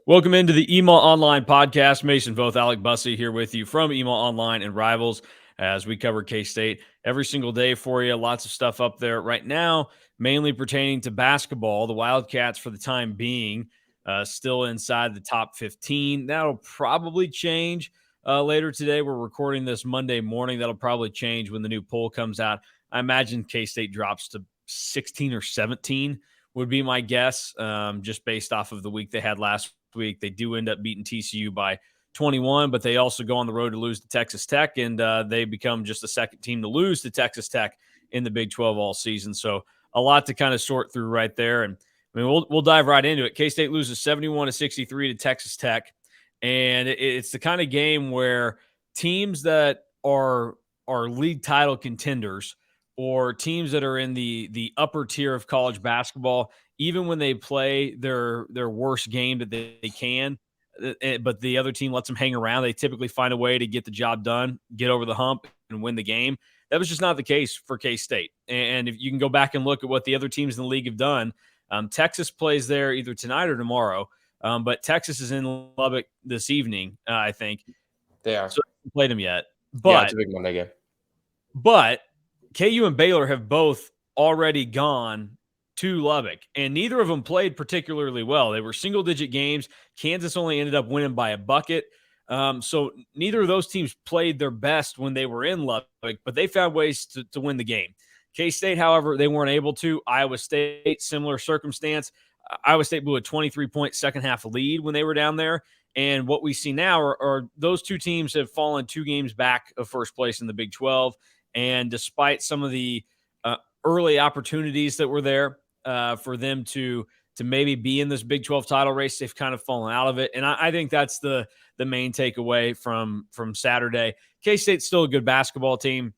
Welcome into the Email Online podcast. Mason Voth, Alec Bussey here with you from Email Online and Rivals as we cover K-State every single day for you. Lots of stuff up there right now, mainly pertaining to basketball. The Wildcats, for the time being, still inside the top 15. That'll probably change later today. We're recording this Monday morning. That'll probably change when the new poll comes out. I imagine K-State drops to 16 or 17 would be my guess, just based off of the week they had last week. They do end up beating TCU by 21, but they also go on the road to lose to Texas Tech, and they become just the second team to lose to Texas Tech in the Big 12 all season. So a lot to kind of sort through right there. And I mean, we'll dive right into it. K-State loses 71-63 to Texas Tech, and it's the kind of game where teams that are league title contenders or teams that are in the upper tier of college basketball, even when they play their worst game that they can, but the other team lets them hang around, they typically find a way to get the job done, get over the hump, and win the game. That was just not the case for K-State. And if you can go back and look at what the other teams in the league have done, Texas plays there either tonight or tomorrow, but Texas is in Lubbock this evening, I think. They are. So I haven't played them yet. Yeah, it's a big Monday game. But KU and Baylor have both already gone to Lubbock, and neither of them played particularly well. They were single-digit games. Kansas only ended up winning by a bucket. So neither of those teams played their best when they were in Lubbock, but they found ways to win the game. K-State, however, they weren't able to. Iowa State, similar circumstance. Iowa State blew a 23-point second-half lead when they were down there. And what we see now are those two teams have fallen 2 games back of first place in the Big 12. And despite some of the early opportunities that were there for them to maybe be in this Big 12 title race, they've kind of fallen out of it. And I think that's the main takeaway from Saturday. K-State's still a good basketball team.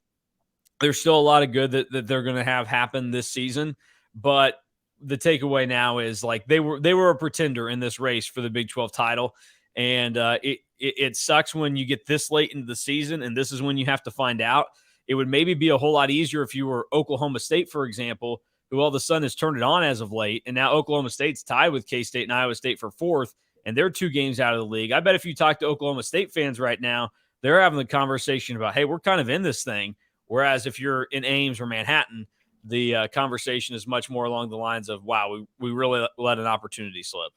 There's still a lot of good that they're going to have happen this season. But the takeaway now is like they were a pretender in this race for the Big 12 title. And it sucks when you get this late into the season, and this is when you have to find out. It would maybe be a whole lot easier if you were Oklahoma State, for example, who all of a sudden has turned it on as of late. And now Oklahoma State's tied with K-State and Iowa State for 4th, and they're 2 games out of the league. I bet if you talk to Oklahoma State fans right now, they're having the conversation about, hey, we're kind of in this thing. Whereas if you're in Ames or Manhattan, the conversation is much more along the lines of, wow, we really let an opportunity slip.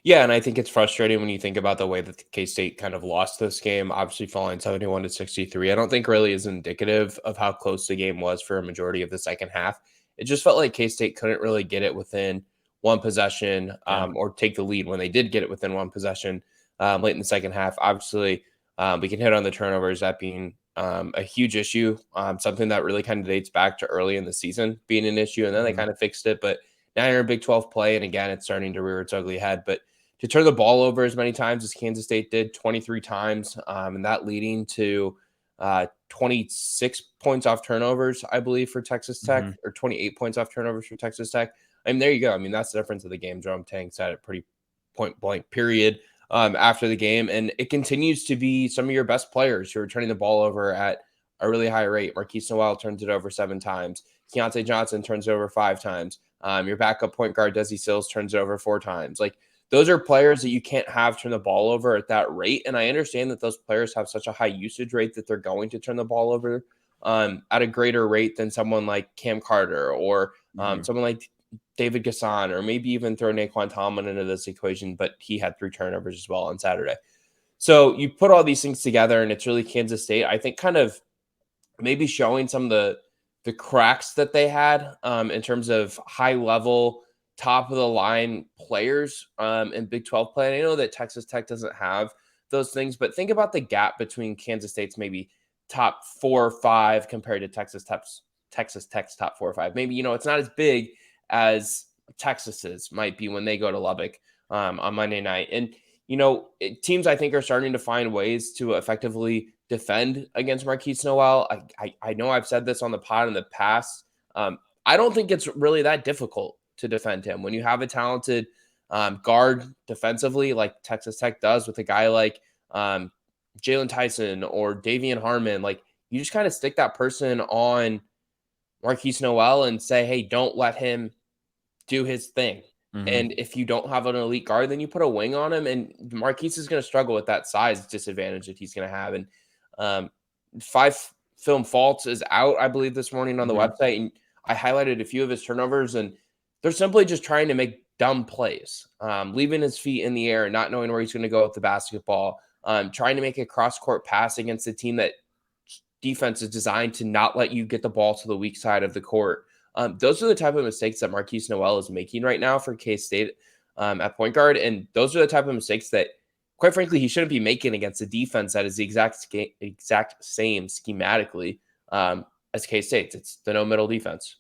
Yeah, and I think it's frustrating when you think about the way that K-State kind of lost this game, obviously falling 71-63. I don't think really is indicative of how close the game was for a majority of the second half. It just felt like K-State couldn't really get it within one possession or take the lead when they did get it within one possession late in the second half. Obviously, we can hit on the turnovers, that being a huge issue, something that really kind of dates back to early in the season being an issue, and then they kind of fixed it. But now you're in Big 12 play, and again, it's starting to rear its ugly head. But to turn the ball over as many times as Kansas State did, 23 times, and that leading to 26 points off turnovers, I believe, for Texas Tech, or 28 points off turnovers for Texas Tech. I mean, there you go. I mean, that's the difference of the game. Jerome Tang said it pretty point blank, period, after the game. And it continues to be some of your best players who are turning the ball over at a really high rate. Marquise Noel turns it over 7 times. Keontae Johnson turns it over 5 times. Your backup point guard, Desi Sills, turns it over 4 times. Like, those are players that you can't have turn the ball over at that rate. And I understand that those players have such a high usage rate that they're going to turn the ball over at a greater rate than someone like Cam Carter or someone like David Gasson, or maybe even throw Naquan Tomlin into this equation, but he had 3 turnovers as well on Saturday. So you put all these things together, and it's really Kansas State, I think, kind of maybe showing some of the cracks that they had in terms of high-level, top-of-the-line players in Big 12 play. And I know that Texas Tech doesn't have those things, but think about the gap between Kansas State's maybe top 4 or 5 compared to Texas Tech's top 4 or 5. Maybe, it's not as big as Texas's might be when they go to Lubbock on Monday night. And, teams I think are starting to find ways to effectively defend against Marquise Noel. I know I've said this on the pod in the past. I don't think it's really that difficult to defend him. When you have a talented guard defensively, like Texas Tech does with a guy like Jalen Tyson or Davian Harmon, like, you just kind of stick that person on Marquise Noel and say, hey, don't let him do his thing. Mm-hmm. And if you don't have an elite guard, then you put a wing on him, and Marquise is going to struggle with that size disadvantage that he's going to have. And um, 5 film faults is out, I believe, this morning on the Mm-hmm. website. And I highlighted a few of his turnovers, and they're simply just trying to make dumb plays, leaving his feet in the air and not knowing where he's going to go with the basketball, trying to make a cross-court pass against a team that defense is designed to not let you get the ball to the weak side of the court. Those are the type of mistakes that Marquise Noel is making right now for K-State at point guard. And those are the type of mistakes that, quite frankly, he shouldn't be making against a defense that is the exact same schematically as K-State. It's the no middle defense.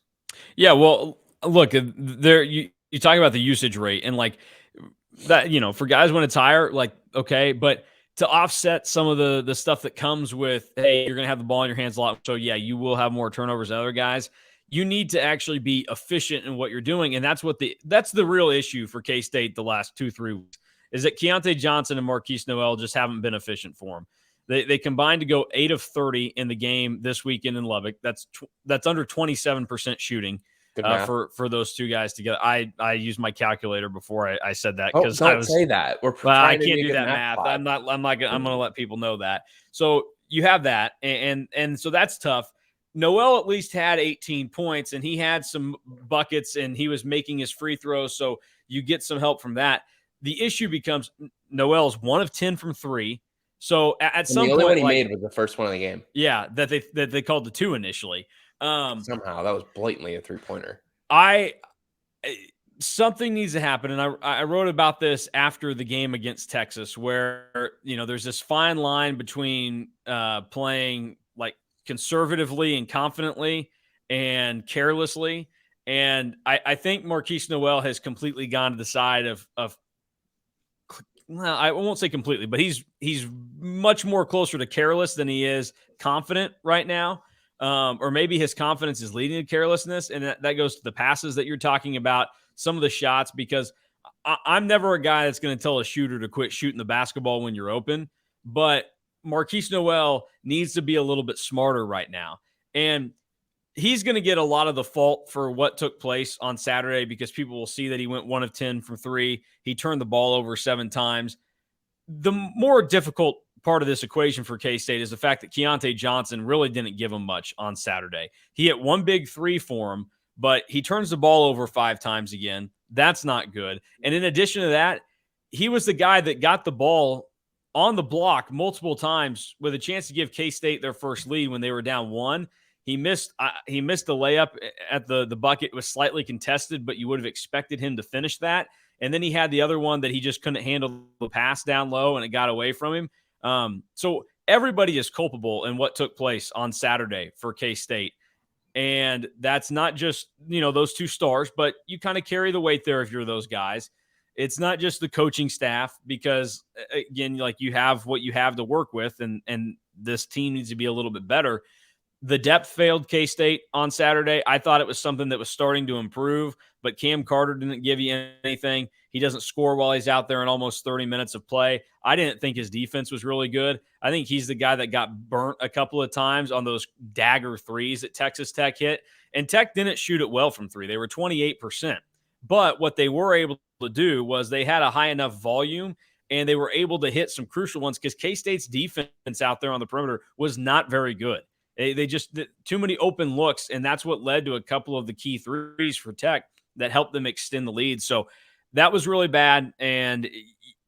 Yeah, well, look, there you talk about the usage rate and like that, for guys when it's higher, like okay, but to offset some of the stuff that comes with, hey, you're gonna have the ball in your hands a lot, so yeah, you will have more turnovers than other guys. You need to actually be efficient in what you're doing, and that's the real issue for K-State the last 2-3 weeks is that Keontae Johnson and Marquise Noel just haven't been efficient for him. They combined to go 8 of 30 in the game this weekend in Lubbock. That's under 27% shooting. Good math. For those two guys together. I used my calculator before I said that because don't say that. I can't do that math. I'm gonna let people know that. So you have that, and so that's tough. Noel at least had 18 points, and he had some buckets, and he was making his free throws. So you get some help from that. The issue becomes Noel's 1 of 10 from 3. So at some point, the only one he made was the first one of the game. Yeah, that they called the 2 initially. Somehow that was blatantly a 3-pointer. Something needs to happen, and I wrote about this after the game against Texas, where there's this fine line between playing like conservatively and confidently and carelessly, and I think Marquise Noel has completely gone to the side of well, I won't say completely, but he's much more closer to careless than he is confident right now. Or maybe his confidence is leading to carelessness, and that goes to the passes that you're talking about, some of the shots, because I'm never a guy that's going to tell a shooter to quit shooting the basketball when you're open, but Marquise Noel needs to be a little bit smarter right now. And he's going to get a lot of the fault for what took place on Saturday because people will see that he went 1 of 10 from 3. He turned the ball over 7 times. The more difficult part of this equation for K-State is the fact that Keontae Johnson really didn't give him much on Saturday. He hit 1 big 3 for him, but he turns the ball over 5 times again. That's not good. And in addition to that, he was the guy that got the ball on the block multiple times with a chance to give K-State their first lead when they were down 1. He missed the layup at the bucket. It was slightly contested, but you would have expected him to finish that. And then he had the other one that he just couldn't handle the pass down low, and it got away from him. So everybody is culpable in what took place on Saturday for K-State. And that's not just, those 2 stars, but you kind of carry the weight there if you're those guys. It's not just the coaching staff because, again, like you have what you have to work with, and this team needs to be a little bit better. The depth failed K-State on Saturday. I thought it was something that was starting to improve, but Cam Carter didn't give you anything. He doesn't score while he's out there in almost 30 minutes of play. I didn't think his defense was really good. I think he's the guy that got burnt a couple of times on those dagger threes that Texas Tech hit. And Tech didn't shoot it well from 3. They were 28%. But what they were able to do was they had a high enough volume and they were able to hit some crucial ones because K-State's defense out there on the perimeter was not very good. They just too many open looks, and that's what led to a couple of the key threes for Tech that helped them extend the lead. So that was really bad. And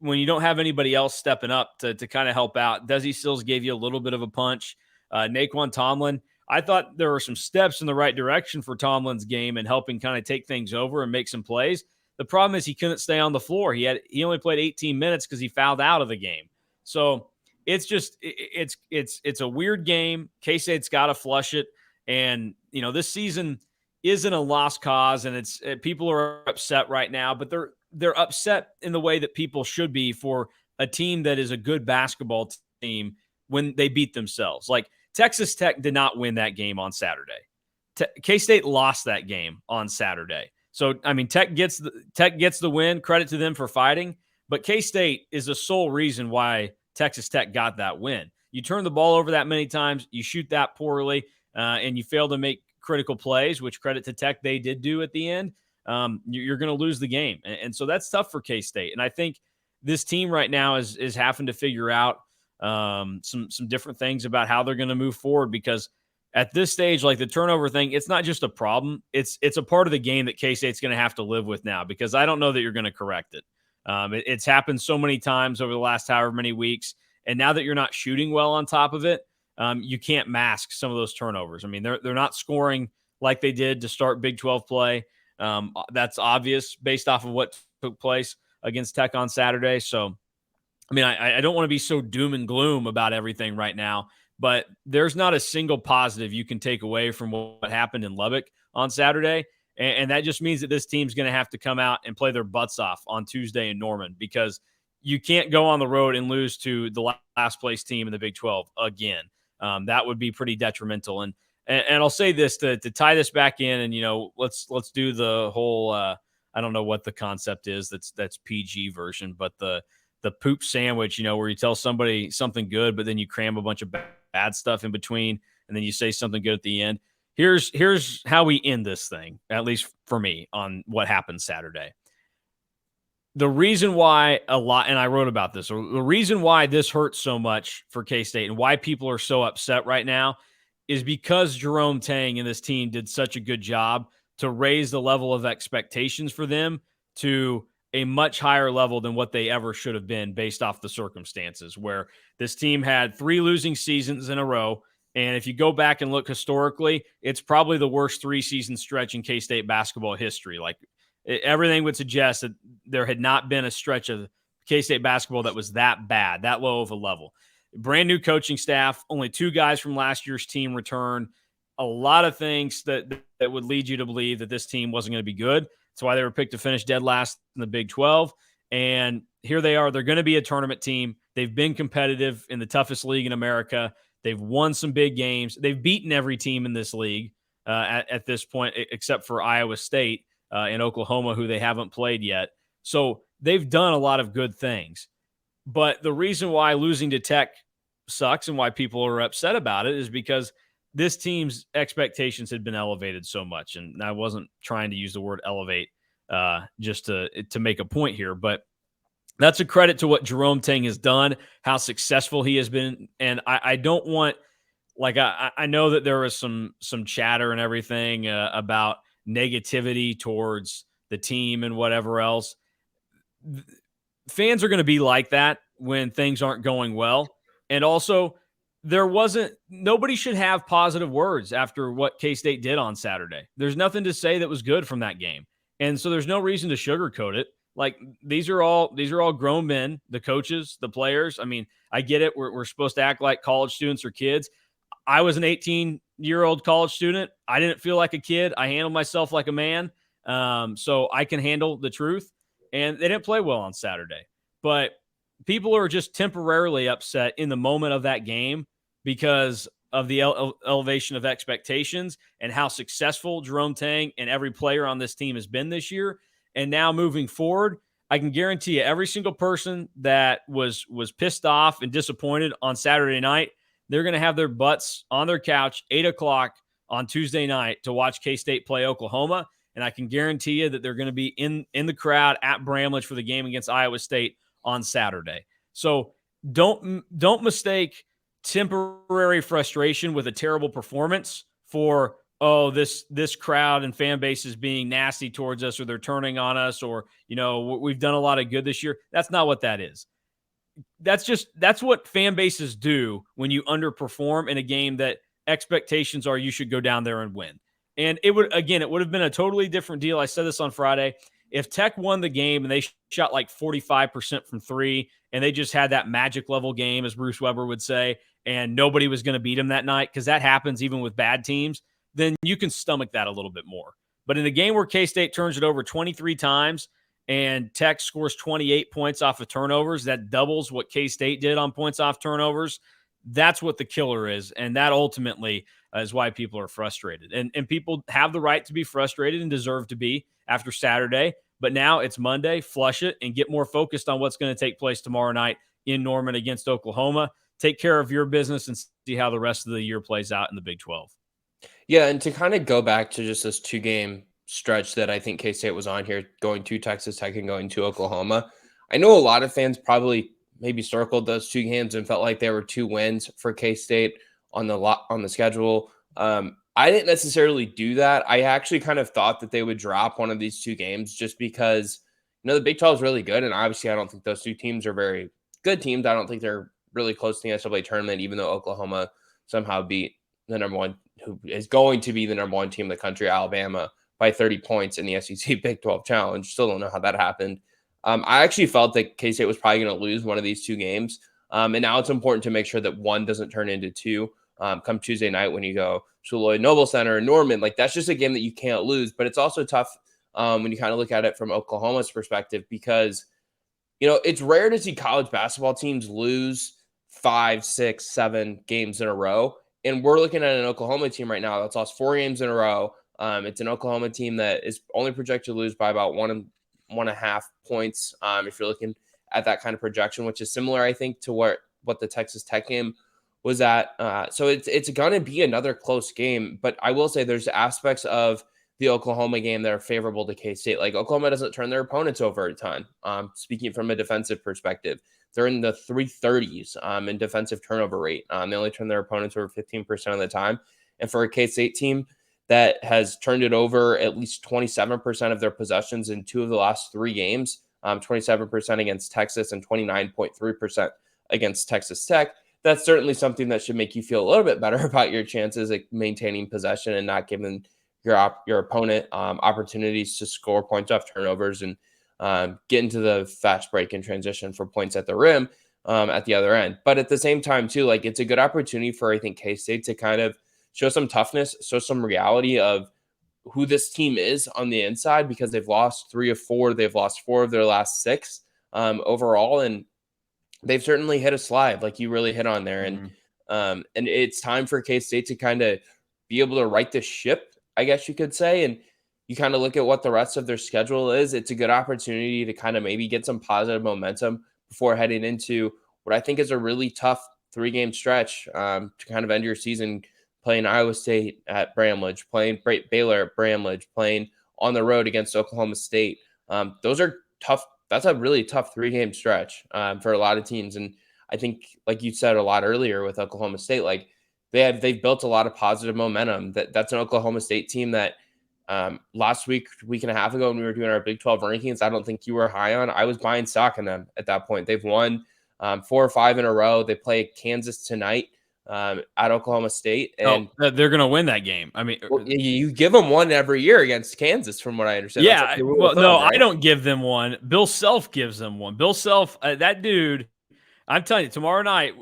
when you don't have anybody else stepping up to kind of help out, Desi Sills gave you a little bit of a punch. Naquan Tomlin, I thought there were some steps in the right direction for Tomlin's game and helping kind of take things over and make some plays. The problem is he couldn't stay on the floor. He only played 18 minutes because he fouled out of the game. So it's just it's a weird game. K-State's got to flush it, and this season isn't a lost cause, and it's people are upset right now, but they're upset in the way that people should be for a team that is a good basketball team when they beat themselves. Like Texas Tech did not win that game on Saturday. K-State lost that game on Saturday. So I mean, Tech gets the win. Credit to them for fighting, but K-State is the sole reason why Texas Tech got that win. You turn the ball over that many times, you shoot that poorly, and you fail to make critical plays, which credit to Tech they did do at the end. you're going to lose the game. And so that's tough for K-State. And I think this team right now is having to figure out some different things about how they're going to move forward, because at this stage, like the turnover thing, it's not just a problem. It's a part of the game that K-State's going to have to live with now, because I don't know that you're going to correct it. It's happened so many times over the last however many weeks. And now that you're not shooting well on top of it, you can't mask some of those turnovers. I mean, they're not scoring like they did to start Big 12 play. That's obvious based off of what took place against Tech on Saturday. So, I mean, I don't want to be so doom and gloom about everything right now, but there's not a single positive you can take away from what happened in Lubbock on Saturday. And that just means that this team's going to have to come out and play their butts off on Tuesday in Norman, because you can't go on the road and lose to the last place team in the Big 12 again. That would be pretty detrimental. And I'll say this to tie this back in, and let's do the whole I don't know what the concept is that's PG version, but the poop sandwich, where you tell somebody something good, but then you cram a bunch of bad stuff in between, and then you say something good at the end. Here's how we end this thing, at least for me, on what happened Saturday. The reason why and I wrote about this, or the reason why this hurts so much for K-State and why people are so upset right now is because Jerome Tang and this team did such a good job to raise the level of expectations for them to a much higher level than what they ever should have been based off the circumstances, where this team had 3 losing seasons in a row. And if you go back and look historically, it's probably the worst 3-season stretch in K-State basketball history. Like, everything would suggest that there had not been a stretch of K-State basketball that was that bad, that low of a level. Brand new coaching staff, only 2 guys from last year's team returned. A lot of things that would lead you to believe that this team wasn't going to be good. That's why they were picked to finish dead last in the Big 12. And here they are. They're going to be a tournament team. They've been competitive in the toughest league in America. They've won some big games. They've beaten every team in this league at this point, except for Iowa State and Oklahoma, who they haven't played yet. So they've done a lot of good things. But the reason why losing to Tech sucks and why people are upset about it is because this team's expectations had been elevated so much. And I wasn't trying to use the word elevate just to make a point here, but that's a credit to what Jerome Tang has done, how successful he has been. And I don't want, like, I know that there was some chatter and everything about negativity towards the team and whatever else. Fans are going to be like that when things aren't going well. And also, nobody should have positive words after what K-State did on Saturday. There's nothing to say that was good from that game. And so there's no reason to sugarcoat it. Like, these are all grown men, the coaches, the players. I mean, I get it. We're supposed to act like college students or kids. I was an 18-year-old college student. I didn't feel like a kid. I handled myself like a man. So I can handle the truth. And they didn't play well on Saturday. But people are just temporarily upset in the moment of that game because of the elevation of expectations and how successful Jerome Tang and every player on this team has been this year. And now moving forward, I can guarantee you every single person that was pissed off and disappointed on Saturday night, they're going to have their butts on their couch 8 o'clock on Tuesday night to watch K-State play Oklahoma. And I can guarantee you that they're going to be in the crowd at Bramlage for the game against Iowa State on Saturday. So don't mistake temporary frustration with a terrible performance for, oh, this crowd and fan base is being nasty towards us, or they're turning on us, or, we've done a lot of good this year. That's not what that is. That's what fan bases do when you underperform in a game that expectations are you should go down there and win. And it would have been a totally different deal. I said this on Friday. If Tech won the game and they shot like 45% from 3 and they just had that magic level game, as Bruce Weber would say, and nobody was going to beat them that night, because that happens even with bad teams, then you can stomach that a little bit more. But in a game where K-State turns it over 23 times and Tech scores 28 points off of turnovers, that doubles what K-State did on points off turnovers. That's what the killer is. And that ultimately is why people are frustrated. And people have the right to be frustrated and deserve to be after Saturday. But now it's Monday. Flush it and get more focused on what's going to take place tomorrow night in Norman against Oklahoma. Take care of your business and see how the rest of the year plays out in the Big 12. Yeah, and to kind of go back to just this 2-game stretch that I think K-State was on here, going to Texas Tech and going to Oklahoma. I know a lot of fans probably maybe circled those 2 games and felt like there were 2 wins for K-State on the schedule. I didn't necessarily do that. I actually kind of thought that they would drop one of these 2 games just because, the Big 12 is really good. And obviously, I don't think those 2 teams are very good teams. I don't think they're really close to the NCAA tournament, even though Oklahoma somehow beat the number 1, who is going to be the number 1 team in the country, Alabama, by 30 points in the SEC Big 12 Challenge. Still don't know how that happened. I actually felt that K-State was probably going to lose one of these 2 games. And now it's important to make sure that one doesn't turn into 2 come Tuesday night when you go to Lloyd Noble Center in Norman. Like, that's just a game that you can't lose. But it's also tough when you kind of look at it from Oklahoma's perspective because, it's rare to see college basketball teams lose 5, 6, 7 games in a row. And we're looking at an Oklahoma team right now that's lost 4 games in a row. It's an Oklahoma team that is only projected to lose by about 1.5 points. If you're looking at that kind of projection, which is similar, I think, to what the Texas Tech game was at. So it's going to be another close game. But I will say there's aspects of the Oklahoma game that are favorable to K-State. Like, Oklahoma doesn't turn their opponents over a ton. Speaking from a defensive perspective, they're in the 330s in defensive turnover rate. They only turn their opponents over 15% of the time. And for a K-State team that has turned it over at least 27% of their possessions in 2 of the last 3 games, 27% against Texas and 29.3% against Texas Tech, that's certainly something that should make you feel a little bit better about your chances at maintaining possession and not giving your opponent opportunities to score points off turnovers and get into the fast break and transition for points at the rim at the other end. But at the same time, too, like, it's a good opportunity for, I think, K-State to kind of show some toughness, show some reality of who this team is on the inside, because they've lost 3 of 4. They've lost 4 of their last 6 overall. And they've certainly hit a slide, like you really hit on there. And it's time for K-State to kind of be able to right the ship, I guess you could say. And you kind of look at what the rest of their schedule is. It's a good opportunity to kind of maybe get some positive momentum before heading into what I think is a really tough 3-game stretch to kind of end your season, playing Iowa State at Bramlage, playing Baylor at Bramlage, playing on the road against Oklahoma State. Those are tough. That's a really tough 3-game stretch for a lot of teams. And I think, like you said a lot earlier with Oklahoma State, like they've built a lot of positive momentum. That's an Oklahoma State team that last week and a half ago when we were doing our Big 12 rankings, I don't think you were high on. I was buying stock in them at that point. They've won 4 or 5 in a row. They play Kansas tonight at Oklahoma State. And they're going to win that game. I mean, you give them one every year against Kansas, from what I understand. Yeah. Like well, no, right? I don't give them one. Bill Self gives them one. Bill Self, that dude, I'm telling you, tomorrow night,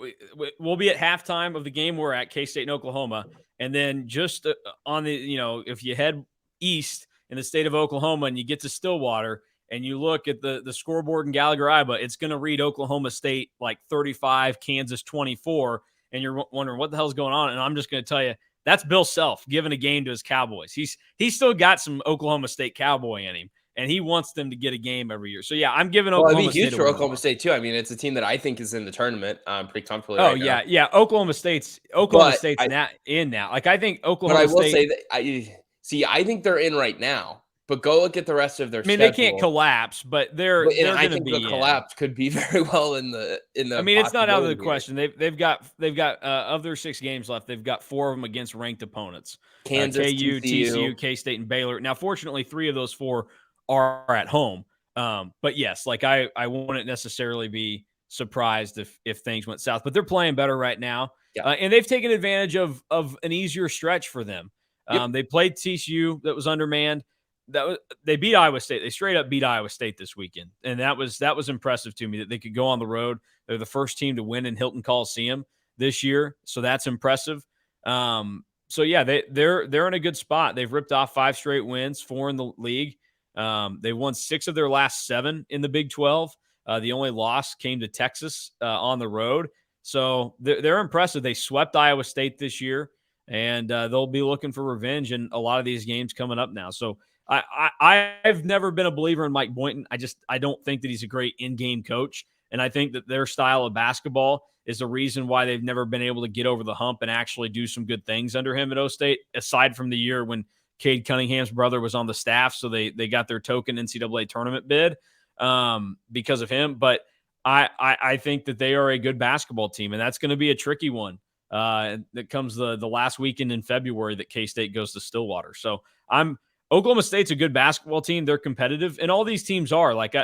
we'll be at halftime of the game we're at, K-State and Oklahoma. And then just on the, if you head east in the state of Oklahoma and you get to Stillwater and you look at the scoreboard in Gallagher-Iba, it's going to read Oklahoma State like 35, Kansas 24. And you're wondering what the hell's going on. And I'm just going to tell you, that's Bill Self giving a game to his Cowboys. He's still got some Oklahoma State Cowboy in him, and he wants them to get a game every year. So, yeah, I'm giving Oklahoma State. Huge for Oklahoma State, too. I mean, it's a team that I think is in the tournament pretty comfortably. Oh, yeah. Now. Yeah. Oklahoma State's in now. Like, I think Oklahoma State. But I will say that I think they're in right now. But go look at the rest of their schedule. They can't collapse, but they're going to be. I think the collapse could be very well in the. I mean, it's not out of the question. They've got of their 6 games left. They've got 4 of them against ranked opponents: Kansas, KU, TCU, K-State, and Baylor. Now, fortunately, 3 of those 4 are at home. But yes, like I wouldn't necessarily be surprised if things went south. But they're playing better right now, and they've taken advantage of an easier stretch for them. They played TCU that was undermanned. They beat Iowa State. They straight up beat Iowa State this weekend. And that was impressive to me that they could go on the road. They're the first team to win in Hilton Coliseum this year. So that's impressive. So yeah, they're in a good spot. They've ripped off 5 straight wins, 4 in the league. They won 6 of their last 7 in the Big 12. The only loss came to Texas on the road. So they're impressive. They swept Iowa State this year, and they'll be looking for revenge in a lot of these games coming up now. So I've never been a believer in Mike Boynton. I don't think that he's a great in-game coach. And I think that their style of basketball is the reason why they've never been able to get over the hump and actually do some good things under him at O State, aside from the year when Cade Cunningham's brother was on the staff, so they got their token NCAA tournament bid because of him. But I think that they are a good basketball team, and that's going to be a tricky one. That comes the last weekend in February that K-State goes to Stillwater. So Oklahoma State's a good basketball team. They're competitive, and all these teams are. Like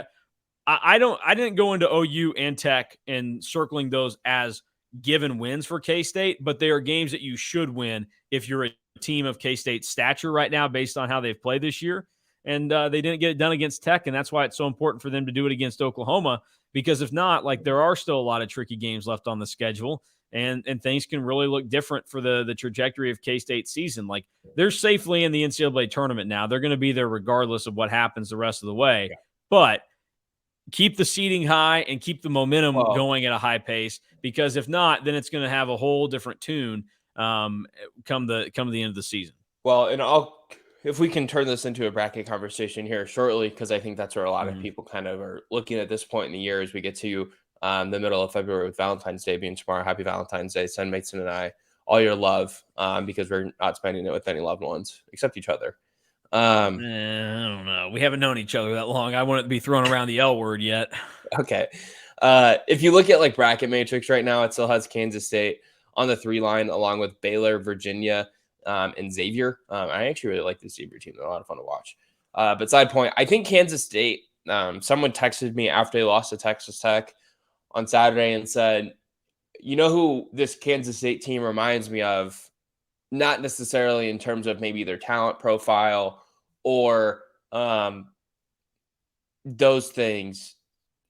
I didn't go into OU and Tech and circling those as given wins for K-State, but they are games that you should win if you're a team of K-State stature right now based on how they've played this year. And they didn't get it done against Tech, and that's why it's so important for them to do it against Oklahoma, because if not, like, there are still a lot of tricky games left on the schedule, and things can really look different for the trajectory of K-State's season. Like, they're safely in the NCAA tournament now. They're going to be there regardless of what happens the rest of the way. Yeah. But keep the seeding high and keep the momentum going at a high pace, because if not, then it's going to have a whole different tune come the end of the season. Well, and if we can turn this into a bracket conversation here shortly, because I think that's where a lot of people kind of are looking at this point in the year as we get to the middle of February with Valentine's Day being tomorrow. Happy Valentine's Day. Send Mason and I all your love because we're not spending it with any loved ones except each other. I don't know. We haven't known each other that long. I wouldn't be throwing around the L word yet. Okay. If you look at like bracket matrix right now, it still has Kansas State on the 3 line along with Baylor, Virginia, and Xavier. I actually really like the Xavier team. They're a lot of fun to watch. But side point, I think Kansas State, someone texted me after they lost to Texas Tech on Saturday and said, you know who this Kansas State team reminds me of? Not necessarily in terms of maybe their talent profile or those things.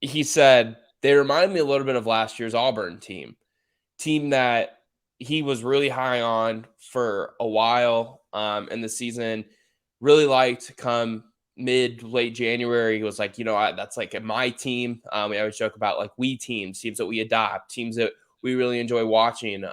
He said, they remind me a little bit of last year's Auburn team that he was really high on for a while in the season, really liked come late January. He was like, that's like my team. We always joke about like teams that we adopt, teams that we really enjoy watching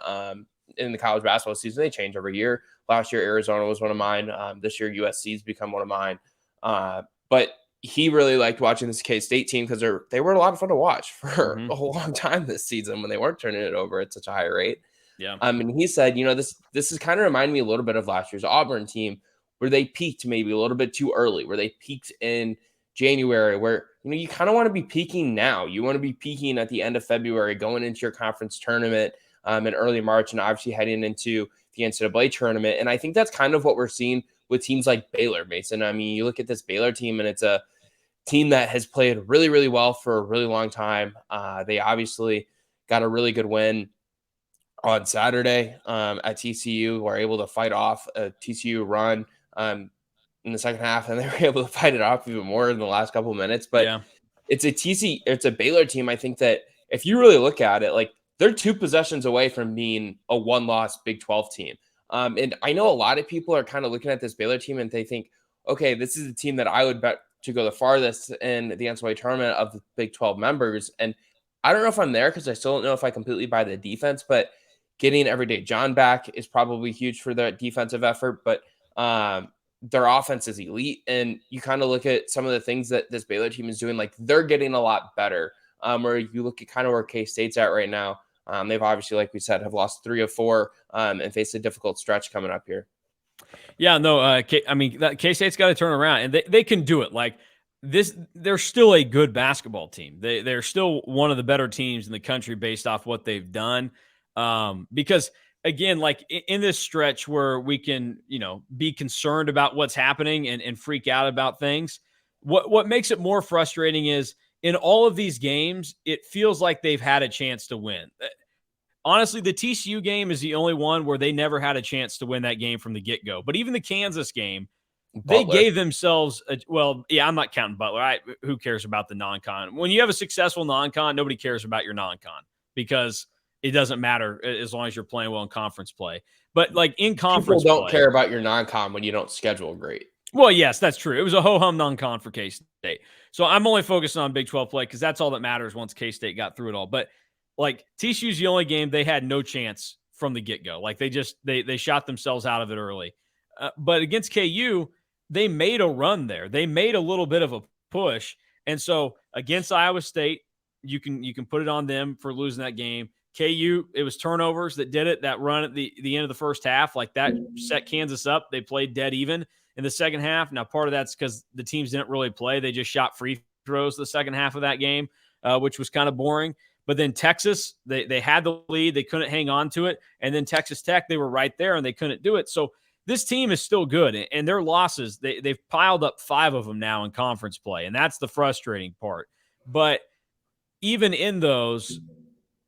in the college basketball season. They change every year. Last year, Arizona was one of mine. This year, USC's become one of mine. But he really liked watching this K-State team because they were a lot of fun to watch for a whole long time this season when they weren't turning it over at such a high rate. Yeah. And he said, this is kind of reminding me a little bit of last year's Auburn team where they peaked maybe a little bit too early, where they peaked in January, where, you kind of want to be peaking now. You want to be peaking at the end of February, going into your conference tournament in early March, and obviously heading into the NCAA tournament. And I think that's kind of what we're seeing with teams like Baylor, Mason. I mean, you look at this Baylor team, and it's a team that has played really, really well for a really long time. They obviously got a really good win on Saturday at TCU. Were able to fight off a TCU run in the second half, and they were able to fight it off even more in the last couple of minutes. But it's a Baylor team. I think that if you really look at it, like, they're 2 possessions away from being a 1-loss Big 12 team. And I know a lot of people are kind of looking at this Baylor team and they think, okay, this is a team that I would bet to go the farthest in the NCAA tournament of the Big 12 members. And I don't know if I'm there because I still don't know if I completely buy the defense, but getting Everyday John back is probably huge for their defensive effort. But their offense is elite. And you kind of look at some of the things that this Baylor team is doing, like, they're getting a lot better. Where you look at kind of where K-State's at right now. They've obviously, like we said, have lost 3 of 4 and face a difficult stretch coming up here. Yeah, no, K-State's got to turn around, and they can do it. Like this, they're still a good basketball team. They're still one of the better teams in the country based off what they've done. Because again, like in this stretch where we can, be concerned about what's happening and freak out about things, what makes it more frustrating is, in all of these games, it feels like they've had a chance to win. Honestly, the TCU game is the only one where they never had a chance to win that game from the get-go. But even the Kansas game, Butler. They gave themselves I'm not counting Butler. Who cares about the non-con? When you have a successful non-con, nobody cares about your non-con because it doesn't matter as long as you're playing well in conference play. But like in conference people don't care about your non-con when you don't schedule great. Well, yes, that's true. It was a ho-hum non-con for K-State. So I'm only focused on Big 12 play because that's all that matters once K-State got through it all. But like TCU's the only game they had no chance from the get-go. Like they shot themselves out of it early. But against KU, they made a run there. They made a little bit of a push. And so against Iowa State, you can put it on them for losing that game. KU, it was turnovers that did it. That run at the end of the first half, like that set Kansas up. They played dead even. in the second half. Now, part of that's because the teams didn't really play. They just shot free throws the second half of that game, which was kind of boring. But then Texas, they had the lead. They couldn't hang on to it. And then Texas Tech, they were right there, and they couldn't do it. So this team is still good. And their losses, they've piled up 5 of them now in conference play. And that's the frustrating part. But even in those,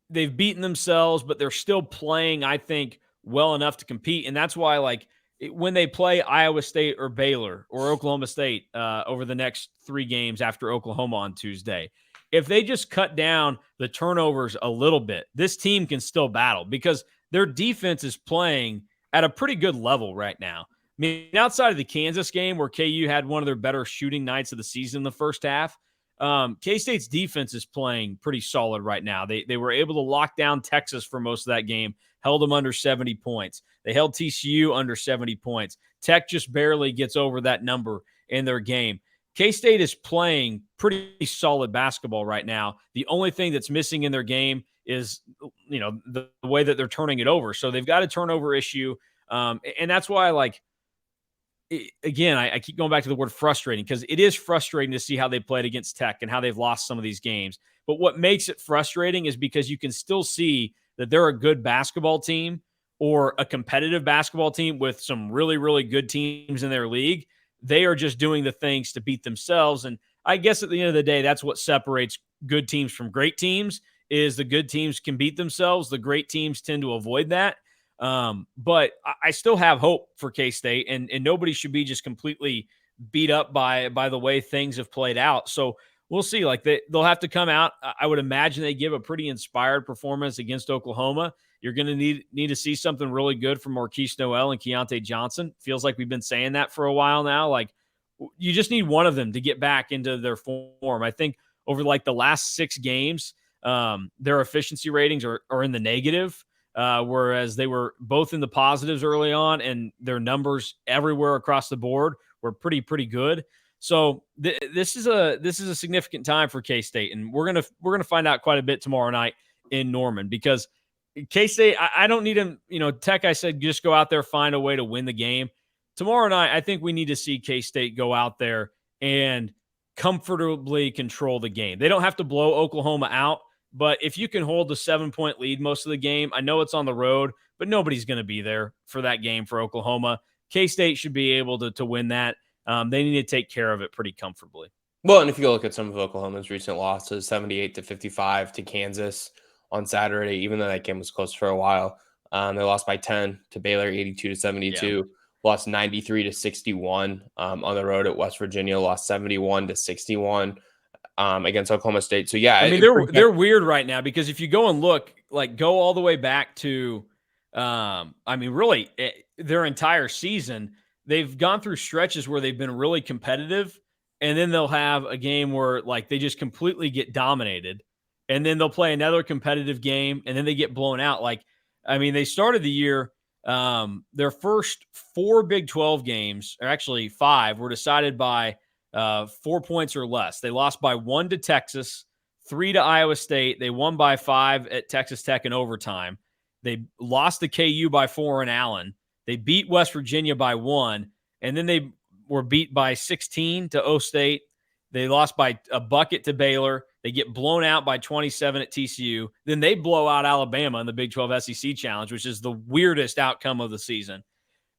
they've beaten themselves, but they're still playing, I think, well enough to compete. And that's why, like, when they play Iowa State or Baylor or Oklahoma State over the next 3 games after Oklahoma on Tuesday, if they just cut down the turnovers a little bit, this team can still battle because their defense is playing at a pretty good level right now. I mean, outside of the Kansas game where KU had one of their better shooting nights of the season in the first half, K-State's defense is playing pretty solid right now. They were able to lock down Texas for most of that game, held them under 70 points. They held TCU under 70 points. Tech just barely gets over that number in their game. K-State is playing pretty solid basketball right now. The only thing that's missing in their game is, the way that they're turning it over. So they've got a turnover issue. And that's why, again, I keep going back to the word frustrating because it is frustrating to see how they played against Tech and how they've lost some of these games. But what makes it frustrating is because you can still see that they're a good basketball team or a competitive basketball team with some really, really good teams in their league. They are just doing the things to beat themselves. And I guess at the end of the day, that's what separates good teams from great teams is the good teams can beat themselves. The great teams tend to avoid that. But I still have hope for K-State, and nobody should be just completely beat up by the way things have played out. So we'll see. They'll have to come out. I would imagine they give a pretty inspired performance against Oklahoma. You're going to need to see something really good from Marquise Noel and Keontae Johnson. Feels like we've been saying that for a while now. You just need one of them to get back into their form. I think over the last 6 games, their efficiency ratings are in the negative. Whereas they were both in the positives early on, and their numbers everywhere across the board were pretty good. So this is a significant time for K-State, and we're gonna find out quite a bit tomorrow night in Norman because K-State, I don't need them. Tech, I said just go out there, find a way to win the game. Tomorrow night, I think we need to see K-State go out there and comfortably control the game. They don't have to blow Oklahoma out. But if you can hold the 7-point lead most of the game, I know it's on the road, but nobody's going to be there for that game for Oklahoma. K-State should be able to win that. They need to take care of it pretty comfortably. Well, and if you go look at some of Oklahoma's recent losses, 78-55 to Kansas on Saturday, even though that game was close for a while, they lost by 10 to Baylor, 82-72, lost 93-61 on the road at West Virginia, lost 71-61. Against Oklahoma State. So, yeah. I mean, they're weird right now because if you go and look, go all the way back to, really, their entire season, they've gone through stretches where they've been really competitive, and then they'll have a game where, they just completely get dominated, and then they'll play another competitive game, and then they get blown out. They started the year, their first 4 Big 12 games, or actually 5, were decided by 4 points or less. They lost by 1 to Texas, 3 to Iowa State. They won by 5 at Texas Tech in overtime. They lost to KU by 4 in Allen. They beat West Virginia by 1, and then they were beat by 16 to O State. They lost by a bucket to Baylor. They get blown out by 27 at TCU. Then they blow out Alabama in the Big 12 SEC Challenge, which is the weirdest outcome of the season.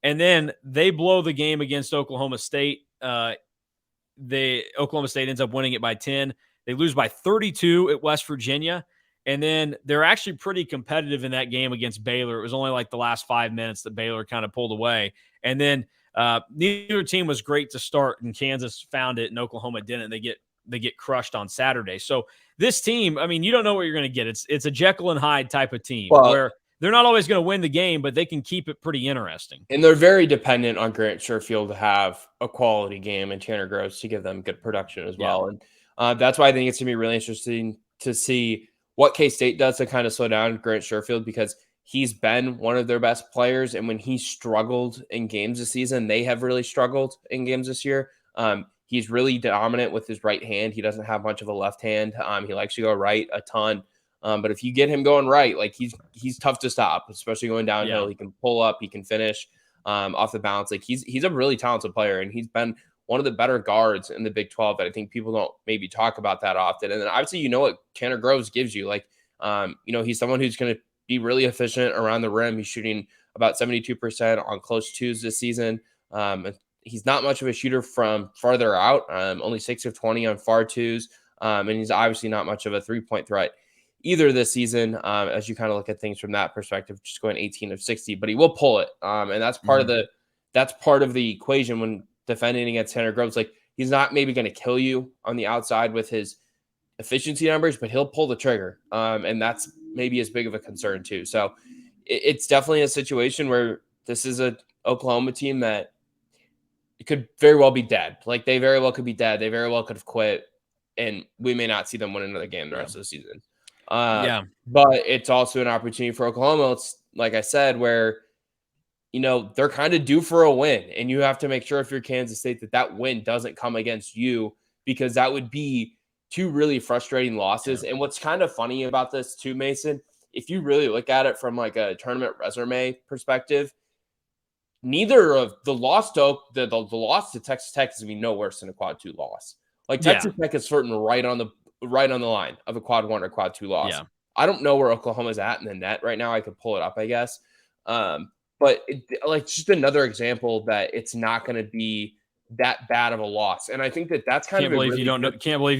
And then they blow the game against Oklahoma State. Oklahoma State ends up winning it by 10. They lose by 32 at West Virginia. And then they're actually pretty competitive in that game against Baylor. It was only the last 5 minutes that Baylor kind of pulled away. And then neither team was great to start, and Kansas found it and Oklahoma didn't. They get crushed on Saturday. So this team, you don't know what you're going to get. It's a Jekyll and Hyde type of team where they're not always going to win the game, but they can keep it pretty interesting. And they're very dependent on Grant Sherfield to have a quality game and Tanner Gross to give them good production as well. And that's why I think it's going to be really interesting to see what K-State does to kind of slow down Grant Sherfield, because he's been one of their best players. And when he struggled in games this season, they have really struggled in games this year. He's really dominant with his right hand. He doesn't have much of a left hand. He likes to go right a ton. But if you get him going right, he's tough to stop, especially going downhill. He can pull up, he can finish. off the bounce. Like he's a really talented player, and he's been one of the better guards in the Big 12 that I think people don't maybe talk about that often. And then obviously, what Tanner Groves gives you. Like, he's someone who's going to be really efficient around the rim. He's shooting about 72% on close twos this season. He's not much of a shooter from farther out, only 6 of 20 on far twos. And he's obviously not much of a 3-point threat either this season, as you kind of look at things from that perspective, just going 18 of 60, but he will pull it. And that's part of the equation when defending against Tanner Groves. Like, he's not maybe going to kill you on the outside with his efficiency numbers, but he'll pull the trigger. And that's maybe as big of a concern too. So it's definitely a situation where this is a Oklahoma team that it could very well be dead. Like, they very well could be dead. They very well could have quit, and we may not see them win another game the rest of the season. But it's also an opportunity for Oklahoma. It's like I said, where, they're kind of due for a win, and you have to make sure if you're Kansas State that win doesn't come against you, because that would be two really frustrating losses. And what's kind of funny about this too, Mason, if you really look at it from like a tournament resume perspective, neither of the loss to the loss to Texas Tech is going to be no worse than a quad 2 loss. Like, Texas Tech is certain right on the line of a quad 1 or quad 2 loss. Yeah. I don't know where Oklahoma's at in the net right now. I could pull it up, I guess. But just another example that it's not going to be that bad of a loss. And I think that's kind of can't believe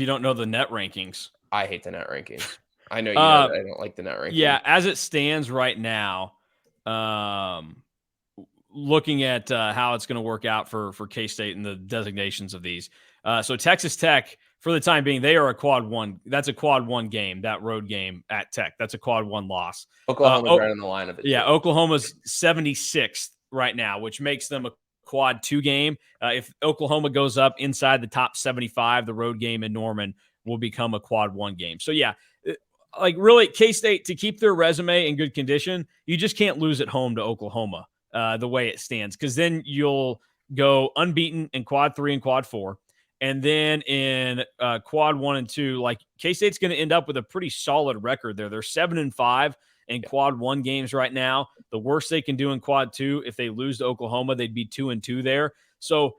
you don't know the net rankings. I hate the net rankings. I know you know that I don't like the net rankings. Yeah, as it stands right now, looking at how it's going to work out for K-State and the designations of these. So Texas Tech, for the time being, they are a quad 1. That's a quad 1 game, that road game at Tech. That's a quad 1 loss. Oklahoma's right on the line of it. Yeah, Oklahoma's 76th right now, which makes them a quad 2 game. If Oklahoma goes up inside the top 75, the road game in Norman will become a quad 1 game. So, yeah, like, really, K-State, to keep their resume in good condition, you just can't lose at home to Oklahoma the way it stands, because then you'll go unbeaten in quad 3 and quad 4. And then in quad 1 and 2, like, K-State's going to end up with a pretty solid record there. They're 7-5 in quad 1 games right now. The worst they can do in quad 2, if they lose to Oklahoma, they'd be 2-2 there. So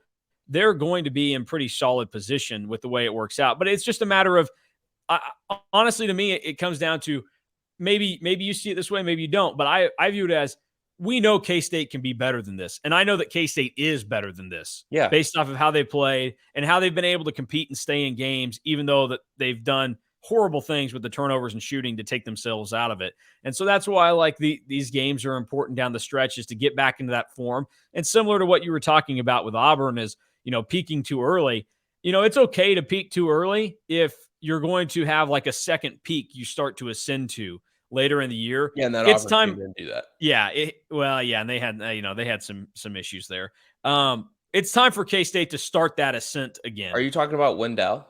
they're going to be in pretty solid position with the way it works out. But it's just a matter of, honestly, to me, it comes down to maybe you see it this way, maybe you don't. But I view it as, we know K-State can be better than this. And I know that K-State is better than this, based off of how they played and how they've been able to compete and stay in games, even though that they've done horrible things with the turnovers and shooting to take themselves out of it. And so that's why I like these games are important down the stretch, is to get back into that form. And similar to what you were talking about with Auburn is, peaking too early. It's okay to peak too early if you're going to have like a second peak you start to ascend to later in the year. Yeah, and that it's time to do that. Yeah, and they had some issues there. It's time for K-State to start that ascent again. Are you talking about Wendell?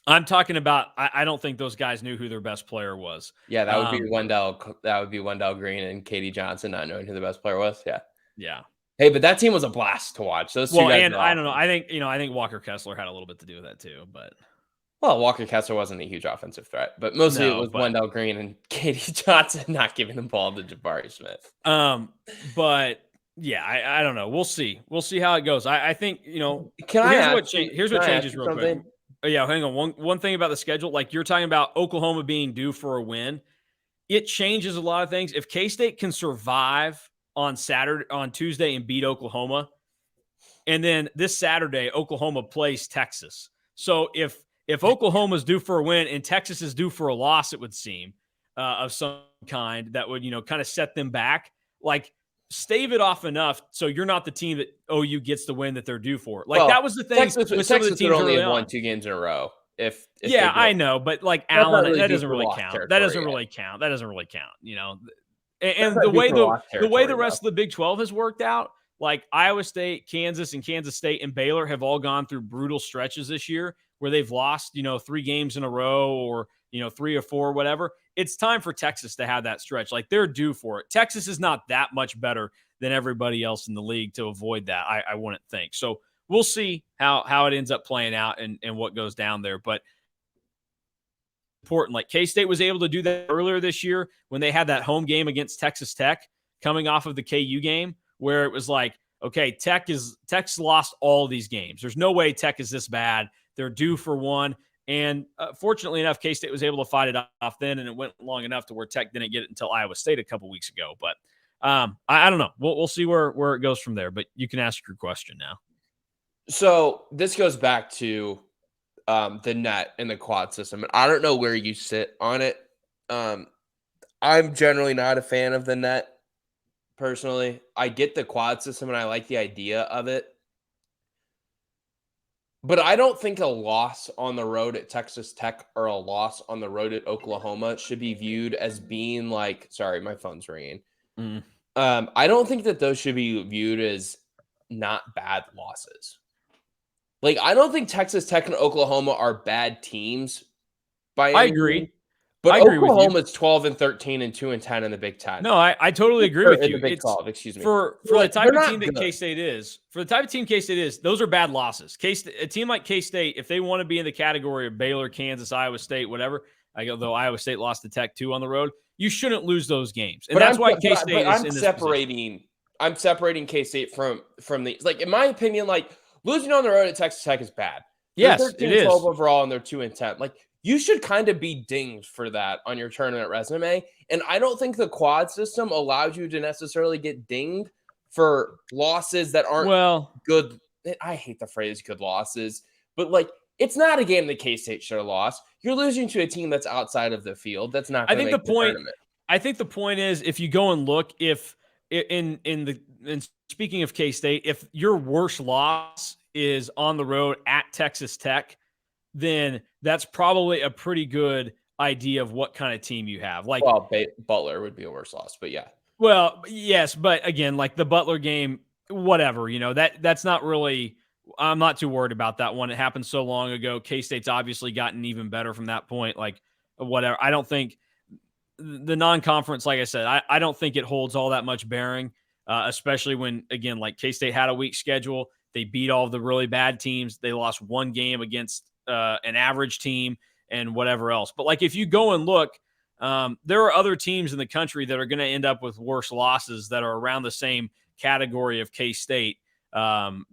I'm talking about, I don't think those guys knew who their best player was. Yeah, that would be Wendell. That would be Wendell Green and Katie Johnson not knowing who the best player was. Yeah. Yeah. Hey, but that team was a blast to watch. Those two guys. And I don't know. I think Walker Kessler had a little bit to do with that too, but. Well, Walker Kessler wasn't a huge offensive threat, but mostly it was Wendell Green and Katie Johnson not giving the ball to Jabari Smith. But yeah, I don't know. We'll see. We'll see how it goes. I think, here's what changes real quick. Yeah, hang on. One thing about the schedule, like you're talking about Oklahoma being due for a win, it changes a lot of things. If K-State can survive on Tuesday and beat Oklahoma, and then this Saturday Oklahoma plays Texas. So if Oklahoma's due for a win and Texas is due for a loss, it would seem, of some kind that would, kind of set them back. Like, stave it off enough so you're not the team that OU gets the win that they're due for. Like, that was the thing with some of the teams only have won 2 games in a row. If I know, but like Allen, that doesn't really count. That doesn't really count. And the way the rest of the Big 12 has worked out, like Iowa State, Kansas State, and Baylor have all gone through brutal stretches this year where they've lost, 3 games in a row or, 3 or 4, whatever. It's time for Texas to have that stretch. Like, they're due for it. Texas is not that much better than everybody else in the league to avoid that, I wouldn't think. So we'll see how it ends up playing out and what goes down there. But important, like K-State was able to do that earlier this year when they had that home game against Texas Tech coming off of the KU game, where it was like, okay, Tech's lost all these games. There's no way Tech is this bad. They're due for one. And fortunately enough, K-State was able to fight it off then, and it went long enough to where Tech didn't get it until Iowa State a couple weeks ago. But I don't know. We'll see where it goes from there. But you can ask your question now. So this goes back to the net and the quad system. And I don't know where you sit on it. I'm generally not a fan of the net, personally. I get the quad system, and I like the idea of it. But I don't think a loss on the road at Texas Tech or a loss on the road at Oklahoma should be viewed as being like, sorry, my phone's ringing. I don't think that those should be viewed as not bad losses. Like, I don't think Texas Tech and Oklahoma are bad teams by I any agree. means. But I agree with you. Oklahoma's 12-13 and 2-10 in the Big Ten. No, I totally agree with you. The Big 12, excuse me. For the type of team that K-State is, those are bad losses. A team like K-State, if they want to be in the category of Baylor, Kansas, Iowa State, whatever, though Iowa State lost to Tech too on the road, you shouldn't lose those games. And that's why K-State is in this position. I'm separating K-State from the, like, in my opinion, like, losing on the road at Texas Tech is bad. Yes, they're 13-12 overall, and they're 2-10. Like, you should kind of be dinged for that on your tournament resume. And I don't think the quad system allows you to necessarily get dinged for losses that aren't good. I hate the phrase good losses, but like, it's not a game that K-State should have lost. You're losing to a team that's outside of the field. That's not going to make the tournament. I think the point is, if you go and look, if in speaking of K-State, if your worst loss is on the road at Texas Tech, then that's probably a pretty good idea of what kind of team you have. Like, well, Butler would be a worse loss, but yeah. Well, yes, but again, like the Butler game, whatever, that's not really. I'm not too worried about that one. It happened so long ago. K-State's obviously gotten even better from that point. Like, whatever. I don't think the non-conference, like I said, I don't think it holds all that much bearing, especially when, again, like K-State had a weak schedule. They beat all the really bad teams. They lost one game against an average team and whatever else. But like, if you go and look, there are other teams in the country that are going to end up with worse losses that are around the same category of K-State,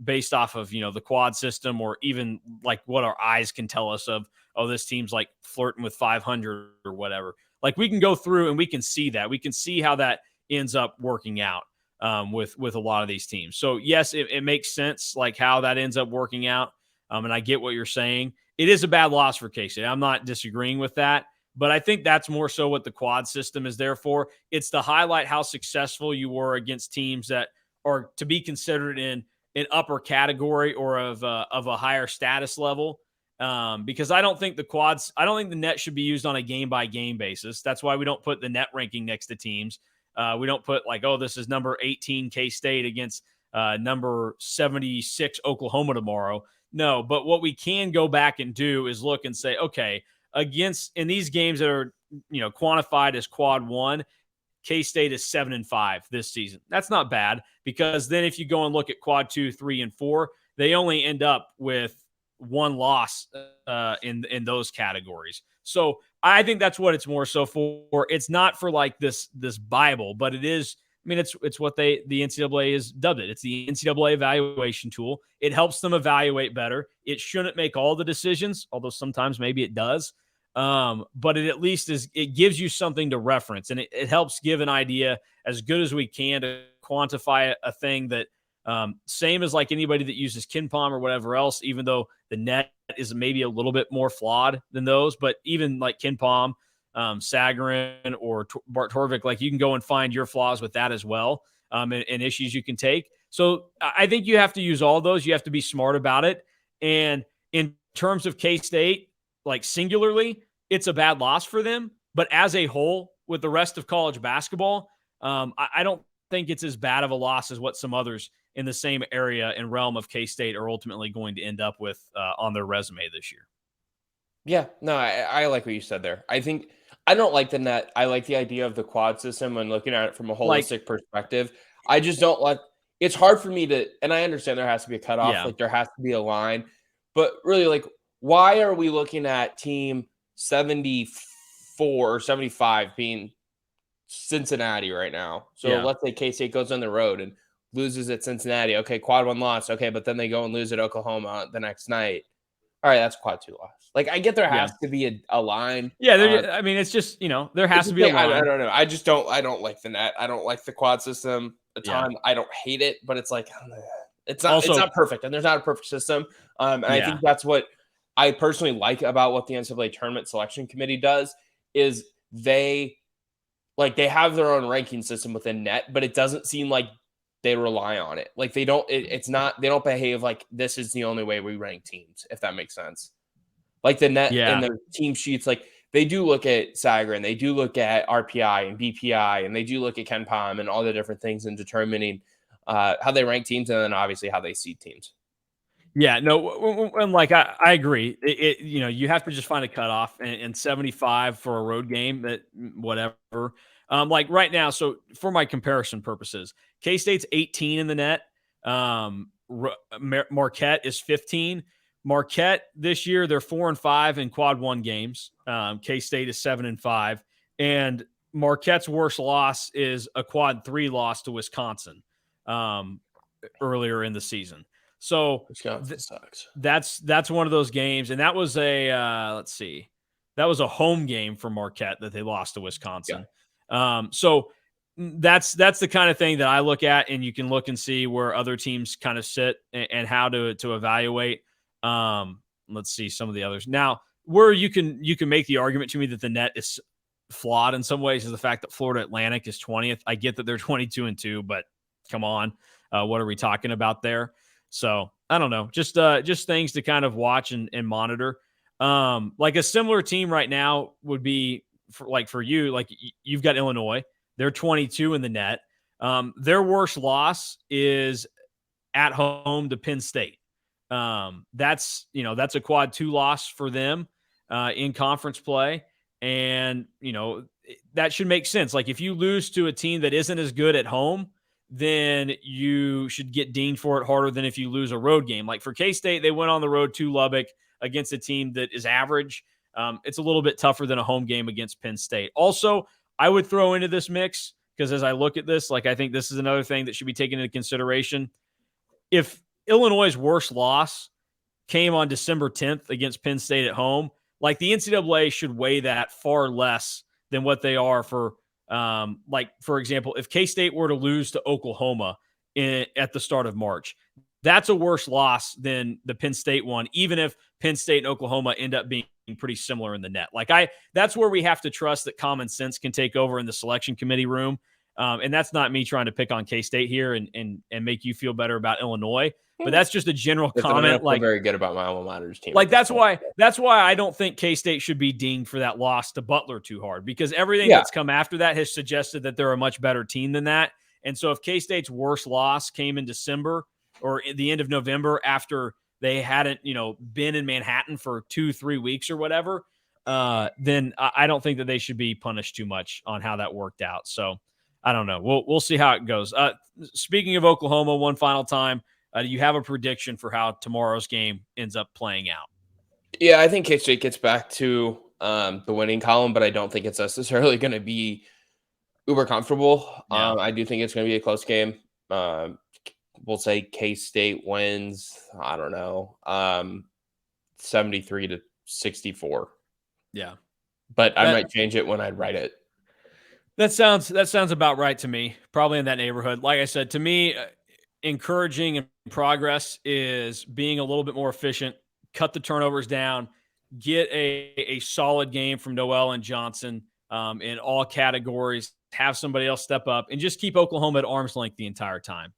based off of, the quad system, or even like what our eyes can tell us of, this team's like flirting with 500 or whatever. Like, we can go through and we can see that. We can see how that ends up working out with a lot of these teams. So yes, it makes sense, like how that ends up working out. And I get what you're saying. It is a bad loss for K-State. I'm not disagreeing with that, but I think that's more so what the quad system is there for. It's to highlight how successful you were against teams that are to be considered in an upper category or of a higher status level. Because I don't think the net should be used on a game by game basis. That's why we don't put the net ranking next to teams. We don't put like, this is number 18 K-State against number 76 Oklahoma tomorrow. No, but what we can go back and do is look and say, okay, in these games that are, quantified as quad one, K-State is 7-5 this season. That's not bad, because then if you go and look at quad 2, 3, and 4, they only end up with one loss in those categories. So I think that's what it's more so for. It's not for like this Bible, but it is. I mean, it's what the NCAA has dubbed it. It's the NCAA evaluation tool. It helps them evaluate better. It shouldn't make all the decisions, although sometimes maybe it does. But it at least it gives you something to reference, and it helps give an idea as good as we can to quantify a thing that same as like anybody that uses KenPom or whatever else, even though the net is maybe a little bit more flawed than those, but even like KenPom, Sagarin, or Bart Torvik, like you can go and find your flaws with that as well, and issues you can take. So I think you have to use all those. You have to be smart about it. And in terms of K-State, like singularly, it's a bad loss for them. But as a whole, with the rest of college basketball, I don't think it's as bad of a loss as what some others in the same area and realm of K-State are ultimately going to end up with on their resume this year. Yeah, no, I like what you said there. I don't like the net. I like the idea of the quad system and looking at it from a holistic perspective. I just don't like. It's hard for me to, and I understand there has to be a cutoff. Yeah. Like there has to be a line, but really, like, why are we looking at team 74 or 75 being Cincinnati right now? So let's say K-State goes on the road, and loses at Cincinnati. Okay, quad 1 loss. Okay, but then they go and lose at Oklahoma the next night. All right, that's quad 2 loss. Like, I get there has to be a line. Yeah, I mean, it's just, there has to be a line. I don't know. I don't like the net. I don't like the quad system a ton. I don't hate it, but it's like, it's not perfect, and there's not a perfect system. And I think that's what I personally like about what the NCAA tournament selection committee does is they have their own ranking system within net, but it doesn't seem like they rely on it. Like they don't behave like this is the only way we rank teams, if that makes sense. Like the net and the team sheets, like they do look at Sagarin, they do look at RPI and BPI, and they do look at KenPom and all the different things in determining how they rank teams and then obviously how they seed teams. Yeah, no, and like I agree. You have to just find a cutoff, and 75 for a road game, that whatever. Like right now, so for my comparison purposes, K-State's 18 in the net. Marquette is 15. Marquette this year, they're 4-5 in quad 1 games. K-State is 7-5, and Marquette's worst loss is a quad 3 loss to Wisconsin earlier in the season. So sucks. That's one of those games, and that was a that was a home game for Marquette that they lost to Wisconsin. Yeah. So that's the kind of thing that I look at, and you can look and see where other teams kind of sit and how to evaluate. Let's see some of the others now. Where you can make the argument to me that the net is flawed in some ways is the fact that Florida Atlantic is 20th. I get that they're 22-2, but come on, what are we talking about there? So I don't know, just things to kind of watch and monitor. Like a similar team right now would be for you, like you've got Illinois. They're 22 in the net. Their worst loss is at home to Penn State. That's a quad 2 loss for them in conference play. And, that should make sense. Like if you lose to a team that isn't as good at home, then you should get dinged for it harder than if you lose a road game. Like for K-State, they went on the road to Lubbock against a team that is average. It's a little bit tougher than a home game against Penn State. Also, I would throw into this mix, because as I look at this, like I think this is another thing that should be taken into consideration. If Illinois' worst loss came on December 10th against Penn State at home, like the NCAA should weigh that far less than what they are for, like, for example, if K-State were to lose to Oklahoma at the start of March, that's a worse loss than the Penn State one, even if Penn State and Oklahoma end up being pretty similar in the net. Like that's where we have to trust that common sense can take over in the selection committee room. And that's not me trying to pick on K-State here and make you feel better about Illinois, but that's just a general comment. Like, very good about my alma mater's team. Like that's why I don't think K-State should be dinged for that loss to Butler too hard, because everything that's come after that has suggested that they're a much better team than that. And so if K-State's worst loss came in December or at the end of November after they hadn't, been in Manhattan for 2-3 weeks or whatever, then I don't think that they should be punished too much on how that worked out. So I don't know. We'll see how it goes. Speaking of Oklahoma, one final time, do you have a prediction for how tomorrow's game ends up playing out? Yeah, I think K-State gets back to the winning column, but I don't think it's necessarily going to be uber comfortable. Yeah. I do think it's going to be a close game. We'll say K-State wins, I don't know, 73-64. Yeah. But I might change it when I write it. That sounds about right to me. Probably in that neighborhood. Like I said, to me, encouraging and progress is being a little bit more efficient, cut the turnovers down, get a solid game from Noel and Johnson in all categories, have somebody else step up, and just keep Oklahoma at arm's length the entire time.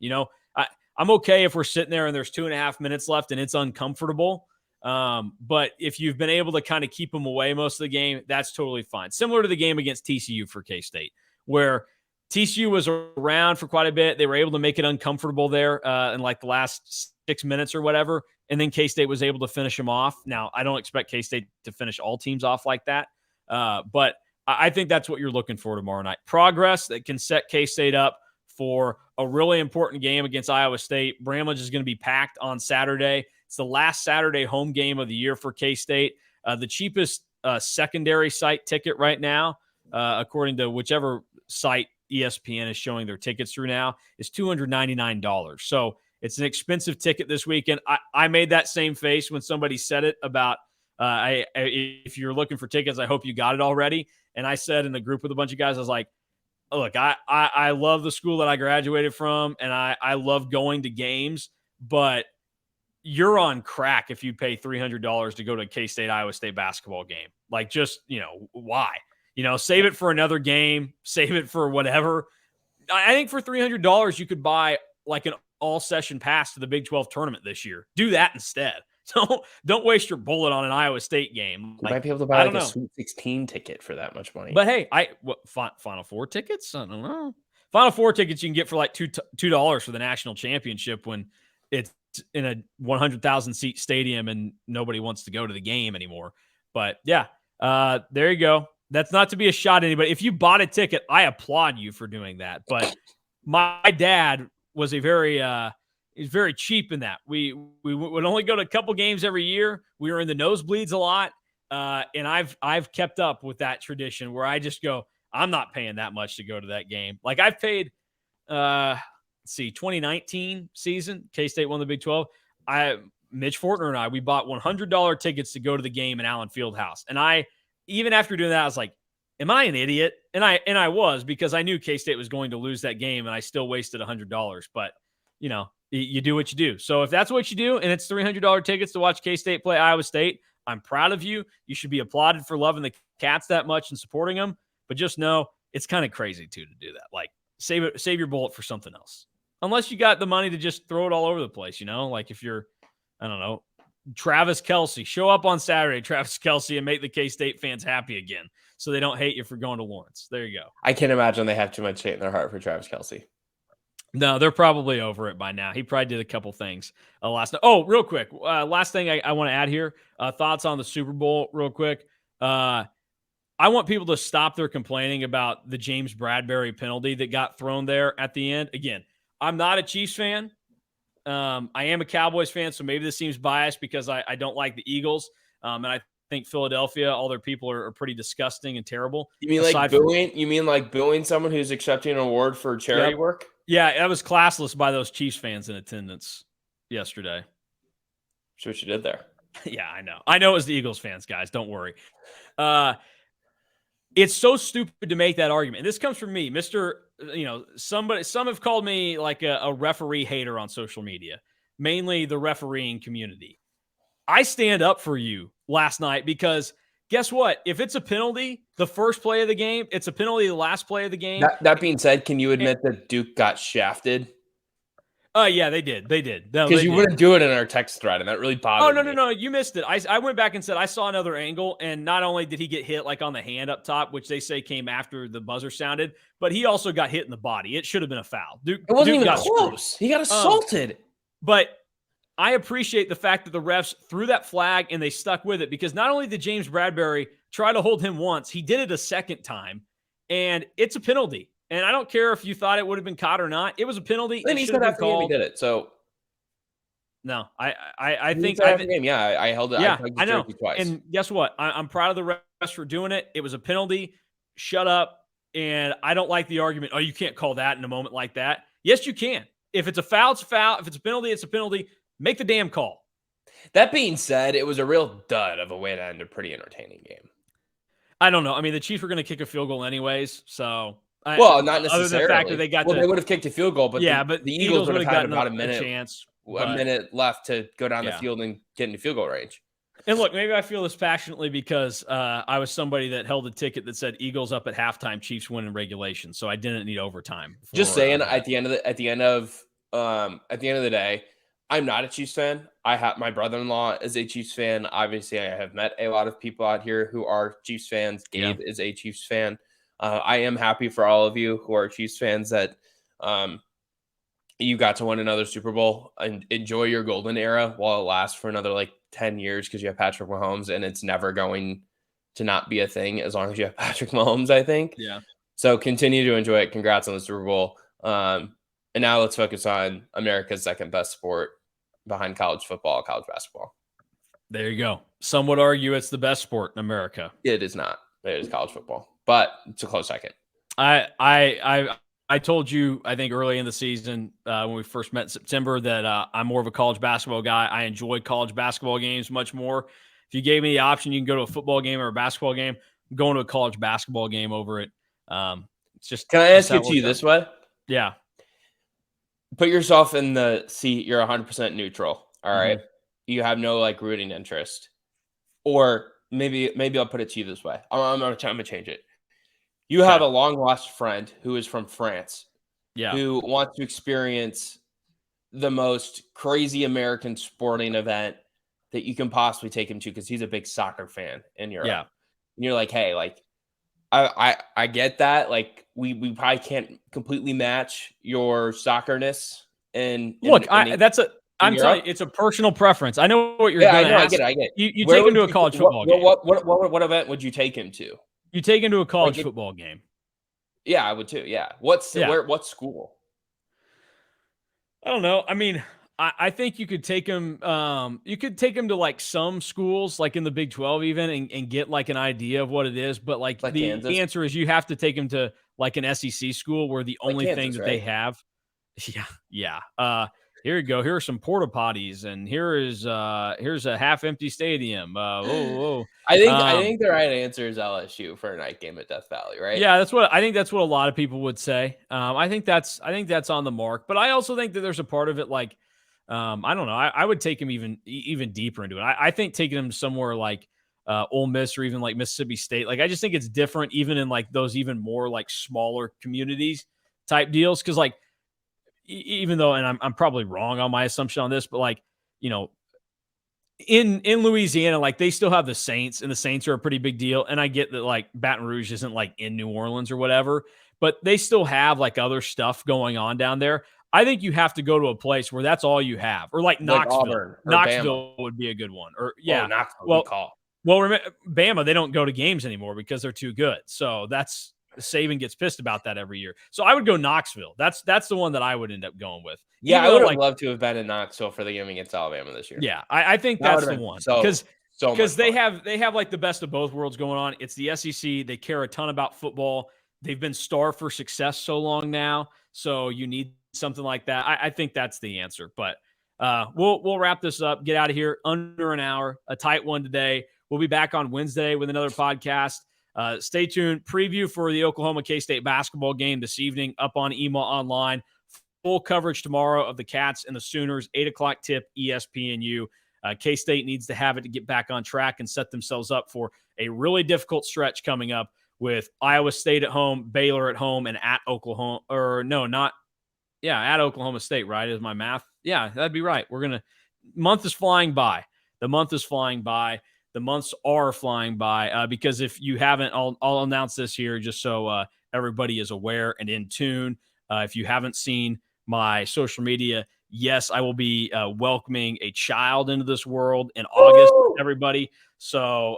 I'm okay if we're sitting there and there's 2.5 minutes left and it's uncomfortable. But if you've been able to kind of keep them away most of the game, that's totally fine. Similar to the game against TCU for K-State, where TCU was around for quite a bit. They were able to make it uncomfortable there in like the last 6 minutes or whatever. And then K-State was able to finish them off. Now, I don't expect K-State to finish all teams off like that. But I think that's what you're looking for tomorrow night. Progress that can set K-State up for a really important game against Iowa State. Bramlage is going to be packed on Saturday. It's the last Saturday home game of the year for K-State. The cheapest secondary site ticket right now, according to whichever site ESPN is showing their tickets through now is $299. So it's an expensive ticket this weekend. I made that same face when somebody said it about if you're looking for tickets, I hope you got it already. And I said in the group with a bunch of guys, I was like, look, I love the school that I graduated from, and I love going to games, but you're on crack if you pay $300 to go to a K-State Iowa State basketball game. Like, just, why? Save it for another game, save it for whatever. I think for $300 you could buy like an all-session pass to the Big 12 tournament this year. Do that instead. Don't waste your bullet on an Iowa State game. You might be able to buy a Sweet 16 ticket for that much money. But hey, Final Four tickets? I don't know. Final Four tickets you can get for like $2 for the national championship when it's in a 100,000 seat stadium and nobody wants to go to the game anymore. But yeah, there you go. That's not to be a shot at anybody. If you bought a ticket, I applaud you for doing that. But my dad was he's very cheap in that. We would only go to a couple games every year. We were in the nosebleeds a lot. And I've kept up with that tradition where I just go, I'm not paying that much to go to that game. Like I've paid, 2019 season, K-State won the Big 12. Mitch Fortner and I, we bought $100 tickets to go to the game in Allen Fieldhouse. And even after doing that, I was like, am I an idiot? And I was, because I knew K-State was going to lose that game and I still wasted $100. But, you do what you do. So if that's what you do and it's $300 tickets to watch K-State play Iowa State, I'm proud of you. You should be applauded for loving the Cats that much and supporting them. But just know it's kind of crazy too to do that. Like save your bullet for something else. Unless you got the money to just throw it all over the place, like if you're, I don't know, Travis Kelce, show up on Saturday, Travis Kelce, and make the K-State fans happy again so they don't hate you for going to Lawrence. There you go. I can't imagine they have too much hate in their heart for Travis Kelce. No, they're probably over it by now. He probably did a couple things last night. Oh, real quick. Last thing I want to add here. Thoughts on the Super Bowl real quick. I want people to stop their complaining about the James Bradbury penalty that got thrown there at the end. Again, I'm not a Chiefs fan. I am a Cowboys fan, so maybe this seems biased because I don't like the Eagles. And I think Philadelphia, all their people are pretty disgusting and terrible. You mean like booing? You mean like booing someone who's accepting an award for charity work? Yeah, that was classless by those Chiefs fans in attendance yesterday. See what you did there. Yeah, I know. I know it was the Eagles fans, guys. Don't worry. It's so stupid to make that argument. And this comes from me, some have called me like a referee hater on social media, mainly the refereeing community. I stand up for you last night because guess what? If it's a penalty, the first play of the game, it's a penalty the last play of the game. That being said, can you admit that Duke got shafted? Yeah, they did. Because you wouldn't do it in our text thread, and that really bothered me. No, you missed it. I went back and said I saw another angle, and not only did he get hit like on the hand up top, which they say came after the buzzer sounded, but he also got hit in the body. It should have been a foul. It wasn't even close. He got assaulted. But I appreciate the fact that the refs threw that flag and they stuck with it, because not only did James Bradbury try to hold him once, he did it a second time, and it's a penalty. And I don't care if you thought it would have been caught or not. It was a penalty. Then he said after the game he did it. So no, I think after the game, I held it. Yeah, I know. Twice. And guess what? I'm proud of the refs for doing it. It was a penalty. Shut up. And I don't like the argument, oh, you can't call that in a moment like that. Yes, you can. If it's a foul, it's a foul. If it's a penalty, it's a penalty. Make the damn call. That being said, it was a real dud of a way to end a pretty entertaining game. I don't know. I mean, the Chiefs were going to kick a field goal anyways, so. Not necessarily. Other than the fact that they would have kicked a field goal, but but the Eagles would have had about a chance, minute left to go down the field and get into field goal range. And look, maybe I feel this passionately because I was somebody that held a ticket that said Eagles up at halftime, Chiefs win in regulation, so I didn't need overtime. Just saying, at the end of the day, I'm not a Chiefs fan. I have my brother-in-law is a Chiefs fan. Obviously, I have met a lot of people out here who are Chiefs fans. Gabe is a Chiefs fan. I am happy for all of you who are Chiefs fans that you got to win another Super Bowl and enjoy your golden era while it lasts for another 10 years because you have Patrick Mahomes, and it's never going to not be a thing as long as you have Patrick Mahomes, I think. Yeah. So continue to enjoy it. Congrats on the Super Bowl. And now let's focus on America's second best sport behind college football, college basketball. There you go. Some would argue it's the best sport in America. It is not. It is college football, but it's a close second. I told you, I think early in the season when we first met in September that I'm more of a college basketball guy. I enjoy college basketball games much more. If you gave me the option, you can go to a football game or a basketball game. I'm going to a college basketball game over it. It's Can I just ask how it it to you works out. this way? Yeah. Put yourself in the seat. You're 100% neutral. All right. Mm-hmm. You have no like rooting interest. Or maybe I'll put it to you this way. I'm gonna change it. You have Okay. a long lost friend who is from France Yeah. who wants to experience the most crazy American sporting event that you can possibly take him to because he's a big soccer fan in Europe. Yeah. And you're like, hey, like I get that. Like we probably can't completely match your soccerness Look, in I'm telling you, Europe. it's a personal preference. I know what you're Yeah, I going to know, I get ask. it, I get it. You Where take him would to a you college football game. what event would you take him to? You take him to a Like college it, football game. yeah, I would too. Yeah. Yeah. What school? I don't know. I mean, I think you could take him. You could take him to like some schools, like in the Big 12, even, and get like an idea of what it is. But like Like the Kansas? answer is, you have to take him to like an SEC school where the Like only thing Kansas, that they right? have. Yeah, yeah. Here you go. Here are some porta potties, and here's a half empty stadium. Whoa, whoa. I think the right answer is LSU for a night game at Death Valley, right? Yeah, that's what a lot of people would say. I think that's on the mark, but I also think that there's a part of it like, I don't know. I would take him even deeper into it. I think taking him somewhere like Ole Miss or even like Mississippi State, like I just think it's different, even in like those even more like smaller communities type deals. Because like even though, and I'm probably wrong on my assumption on this, but like you know in Louisiana, like they still have the Saints, and the Saints are a pretty big deal. And I get that like Baton Rouge isn't like in New Orleans or whatever, but they still have like other stuff going on down there. I think you have to go to a place where that's all you have, or like Like Knoxville. Auburn or Bama. Knoxville would be a good one, or Oh, yeah. Knoxville, good Well, call. Bama, they don't go to games anymore because they're too good. So that's Saban gets pissed about that every year. So I would go Knoxville. That's the one that I would end up going with, Yeah, even I though would have like loved to have been in Knoxville for the game against Alabama this year. yeah, I think That would that's have the been one so much because they fun. have like the best of both worlds going on. It's the SEC. They care a ton about football. They've been starved for success so long now, so you need something like that. I think that's the answer. But we'll wrap this up. Get out of here under an hour. A tight one today. We'll be back on Wednesday with another podcast. Stay tuned. Preview for the Oklahoma K-State basketball game this evening up on EMA Online. Full coverage tomorrow of the Cats and the Sooners, 8 o'clock tip, ESPNU. K-State needs to have it to get back on track and set themselves up for a really difficult stretch coming up with Iowa State at home, Baylor at home, and at Oklahoma. Or no, not, yeah, at Oklahoma State, right? Is my math? Yeah, that'd be right. Month is flying by. The month is flying by. The months are flying by because if you haven't, I'll announce this here just so everybody is aware and in tune. If you haven't seen my social media, yes, I will be welcoming a child into this world in August, Woo! everybody. So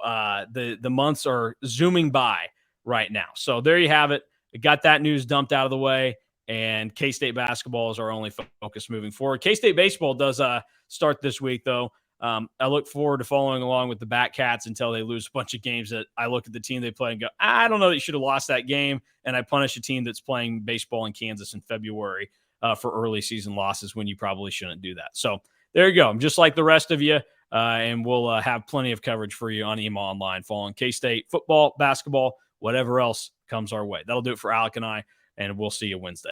the months are zooming by right now. So there you have it. I got that news dumped out of the way, and K-State basketball is our only focus moving forward. K-State baseball does start this week, though. I look forward to following along with the Batcats until they lose a bunch of games that I look at the team they play and go, I don't know that you should have lost that game. And I punish a team that's playing baseball in Kansas in February for early season losses when you probably shouldn't do that. So there you go. I'm just like the rest of you. And we'll have plenty of coverage for you on EMA Online following K-State football, basketball, whatever else comes our way. That'll do it for Alec and I, and we'll see you Wednesday.